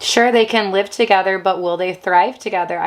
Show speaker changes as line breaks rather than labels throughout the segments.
Sure, they can live together, but will they thrive together?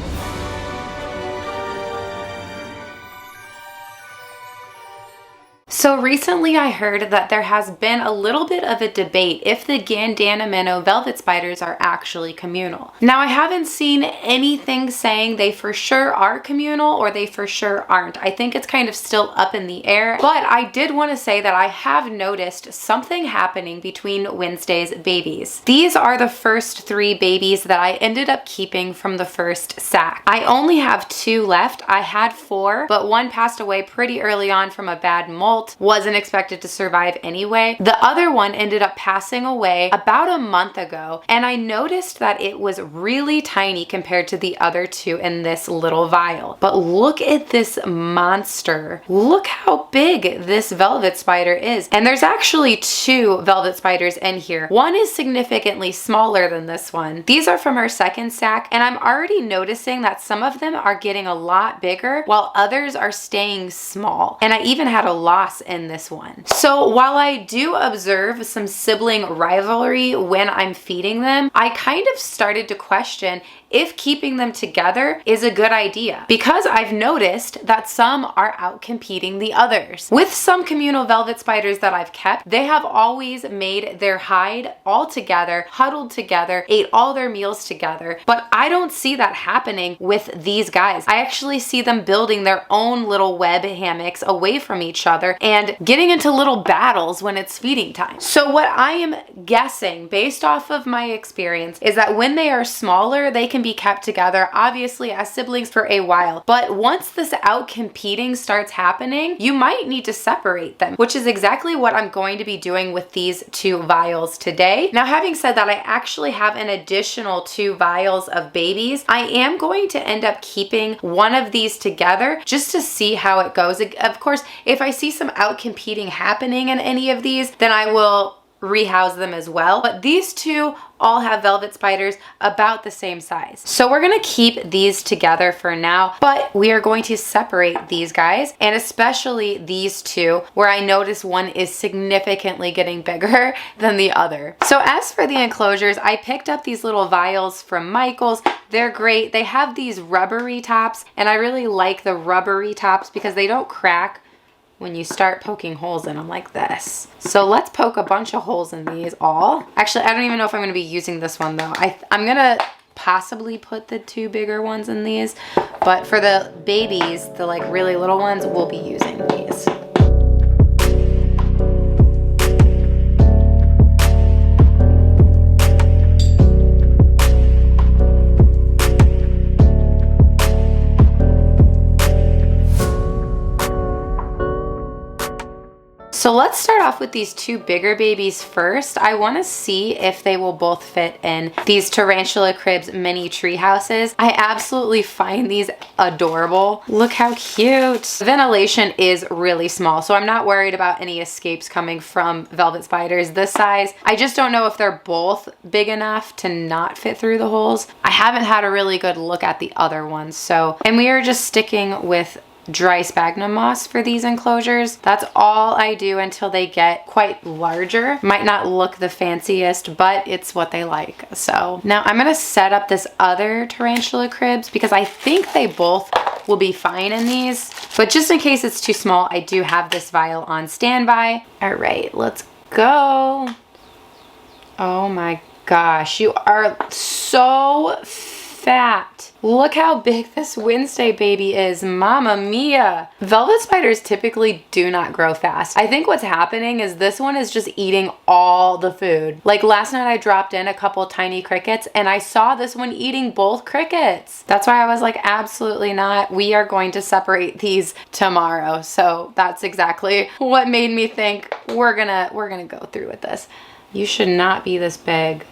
So recently I heard that there has been a little bit of a debate if the Gandanameno velvet spiders are actually communal. Now, I haven't seen anything saying they for sure are communal or they for sure aren't. I think it's kind of still up in the air, but I did want to say that I have noticed something happening between Wednesday's babies. These are the first 3 babies that I ended up keeping from the first sack. I only have 2 left. I had 4, but 1 passed away pretty early on from a bad molt. Wasn't expected to survive anyway. The other one ended up passing away about a month ago, and I noticed that it was really tiny compared to the other 2 in this little vial. But look at this monster. Look how big this velvet spider is. And there's actually 2 velvet spiders in here. One is significantly smaller than this one. These are from our second sack, and I'm already noticing that some of them are getting a lot bigger while others are staying small. And I even had a loss in this one. So while I do observe some sibling rivalry when I'm feeding them, I kind of started to question if keeping them together is a good idea, because I've noticed that some are out competing the others. With some communal velvet spiders that I've kept, they have always made their hide all together, huddled together, ate all their meals together, but I don't see that happening with these guys. I actually see them building their own little web hammocks away from each other and getting into little battles when it's feeding time. So what I am guessing, based off of my experience, is that when they are smaller, they can be kept together, obviously as siblings, for a while. But once this out competing starts happening, you might need to separate them, which is exactly what I'm going to be doing with these 2 vials today. Now, having said that, I actually have an additional 2 vials of babies. I am going to end up keeping one of these together just to see how it goes. Of course, if I see some out competing happening in any of these, then I will rehouse them as well. But these 2 all have velvet spiders about the same size. So we're gonna keep these together for now, but we are going to separate these guys, and especially these 2, where I notice one is significantly getting bigger than the other. So as for the enclosures, I picked up these little vials from Michael's. They're great. They have these rubbery tops, and I really like the rubbery tops because they don't crack when you start poking holes in them like this. So let's poke a bunch of holes in these all. Actually, I don't even know if I'm gonna be using this one though. I'm gonna possibly put the 2 bigger ones in these, but for the babies, the like really little ones, we'll be using these. So let's start off with these 2 bigger babies first. I want to see if they will both fit in these Tarantula Cribs mini tree houses. I absolutely find these adorable. Look how cute. Ventilation is really small, so I'm not worried about any escapes coming from velvet spiders this size. I just don't know if they're both big enough to not fit through the holes. I haven't had a really good look at the other ones, and we are just sticking with dry sphagnum moss for these enclosures. That's all I do until they get quite larger. Might not look the fanciest, but it's what they like. So now I'm gonna set up this other Tarantula Cribs because I think they both will be fine in these, but just in case it's too small, I do have this vial on standby. All right, let's go. Oh my gosh, you are so fat. Look how big this Wednesday baby is. Mama mia. Velvet spiders typically do not grow fast. I think what's happening is this one is just eating all the food. Like last night I dropped in a couple tiny crickets and I saw this one eating both crickets. That's why I was like, absolutely not. We are going to separate these tomorrow. So that's exactly what made me think we're gonna go through with this. You should not be this big.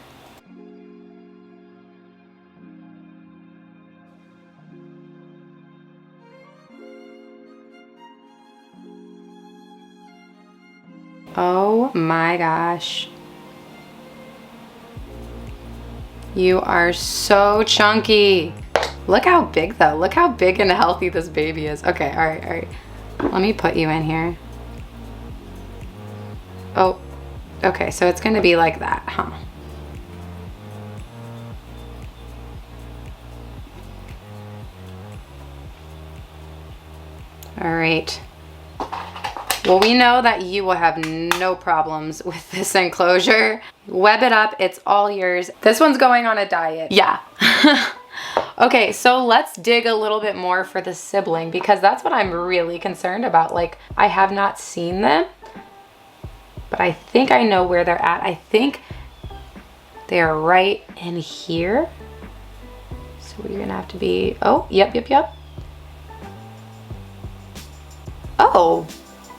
Oh my gosh. You are so chunky. Look how big though. Look how big and healthy this baby is. Okay, all right. Let me put you in here. Oh, okay, so it's gonna be like that, huh? All right. Well, we know that you will have no problems with this enclosure. Web it up, it's all yours. This one's going on a diet. Yeah. Okay, so let's dig a little bit more for the sibling because that's what I'm really concerned about. Like, I have not seen them, but I think I know where they're at. I think they are right in here. So we're gonna have to be, oh, yep. Oh.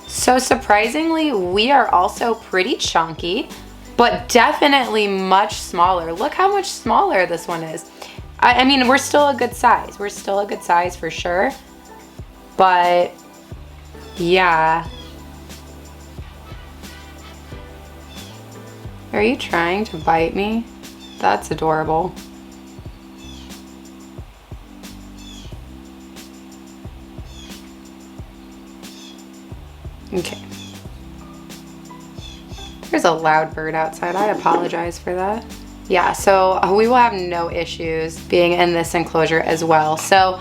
So surprisingly, we are also pretty chunky, but definitely much smaller. Look how much smaller this one is. I mean, we're still a good size. We're still a good size for sure. But yeah. Are you trying to bite me? That's adorable. Okay. There's a loud bird outside. I apologize for that. Yeah, so we will have no issues being in this enclosure as well. So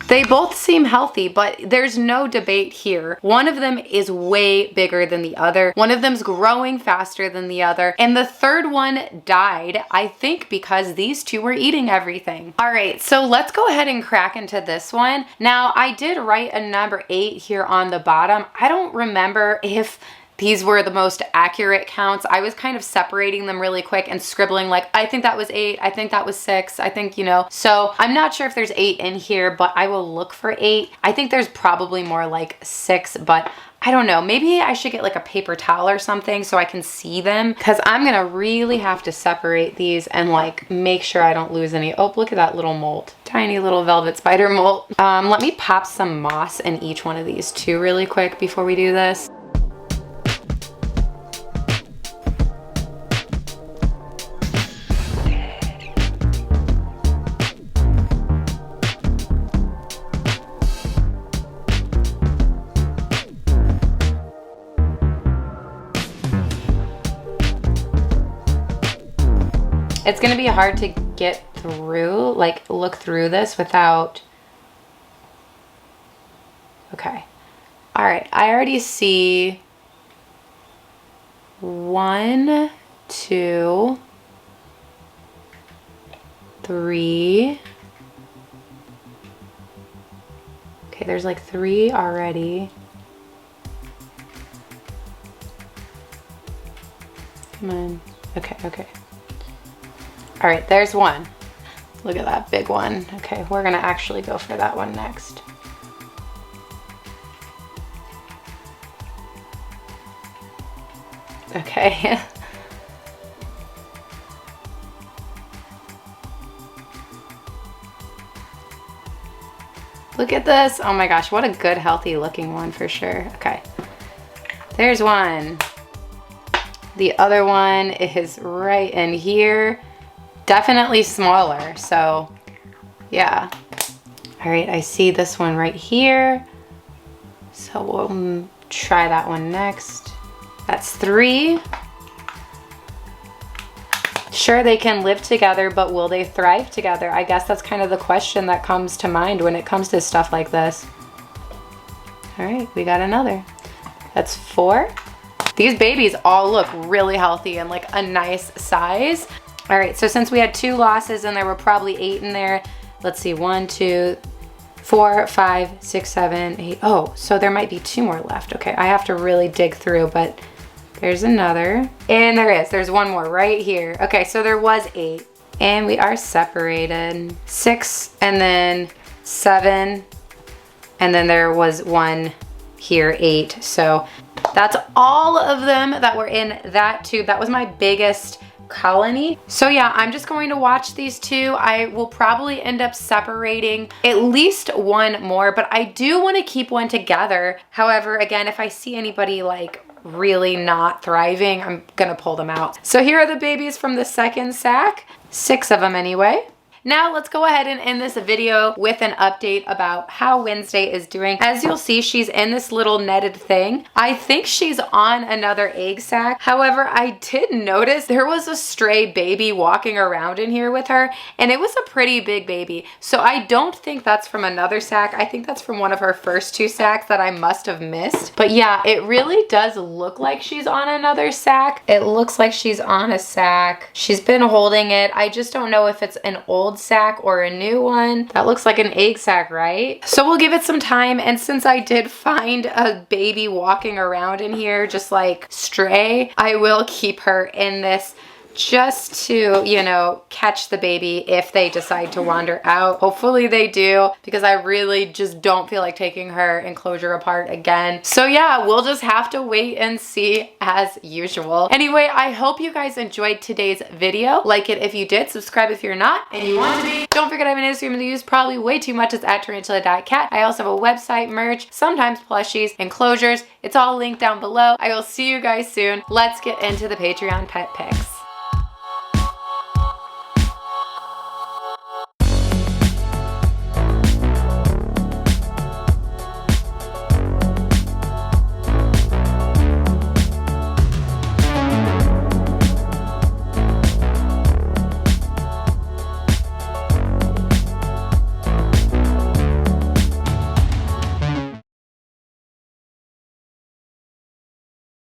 they both seem healthy, but there's no debate here. One of them is way bigger than the other. One of them's growing faster than the other. And the third one died, I think, because these two were eating everything. All right, so let's go ahead and crack into this one. Now, I did write a number 8 here on the bottom. I don't remember if these were the most accurate counts. I was kind of separating them really quick and scribbling like, I think that was 8, I think that was 6, I think, you know. So I'm not sure if there's 8 in here, but I will look for 8. I think there's probably more like 6, but I don't know. Maybe I should get like a paper towel or something so I can see them, because I'm gonna really have to separate these and like make sure I don't lose any. Oh, look at that little molt. Tiny little velvet spider molt. Let me pop some moss in each one of these too really quick before we do this. It's gonna be hard to get through, like look through this without, okay. All right, I already see 1, 2, 3. Okay, there's like 3 already. Come on, okay. All right, there's 1. Look at that big one. Okay, we're gonna actually go for that one next. Okay. Look at this. Oh my gosh, what a good, healthy looking one for sure. Okay, there's 1. The other one is right in here. Definitely smaller, so yeah. All right, I see this one right here. So we'll try that one next. That's 3. Sure, they can live together, but will they thrive together? I guess that's kind of the question that comes to mind when it comes to stuff like this. All right, we got another. That's 4. These babies all look really healthy and like a nice size. All right, so since we had 2 losses and there were probably 8 in there, let's see, 1, 2, 4, 5, 6, 7, 8. Oh, so there might be 2 more left. Okay, I have to really dig through, but there's another. And there's 1 more right here. Okay, so there was 8 and we are separated. 6 and then 7, and then there was 1 here, 8. So that's all of them that were in that tube. That was my biggest colony. So yeah, I'm just going to watch these 2. I will probably end up separating at least 1 more, but I do want to keep 1 together. However, again, if I see anybody like really not thriving, I'm gonna pull them out. So here are the babies from the second sack, 6 of them anyway. Now let's go ahead and end this video with an update about how Wednesday is doing. As you'll see, she's in this little netted thing. I think she's on another egg sac. However, I did notice there was a stray baby walking around in here with her, and it was a pretty big baby. So I don't think that's from another sac. I think that's from one of her first 2 sacs that I must have missed. But yeah, it really does look like she's on another sac. It looks like she's on a sac. She's been holding it. I just don't know if it's an old sac or a new one. That looks like an egg sac, right? So we'll give it some time, and since I did find a baby walking around in here just like stray, I will keep her in this just to, you know, catch the baby if they decide to wander out. Hopefully they do, because I really just don't feel like taking her enclosure apart again. So yeah, we'll just have to wait and see as usual. Anyway, I hope you guys enjoyed today's video. Like it if you did, subscribe if you're not, and you want to be. Don't forget I have an Instagram that you use probably way too much. It's at Tarantula.kat. I also have a website, merch, sometimes plushies, enclosures. It's all linked down below. I will see you guys soon. Let's get into the Patreon pet pics.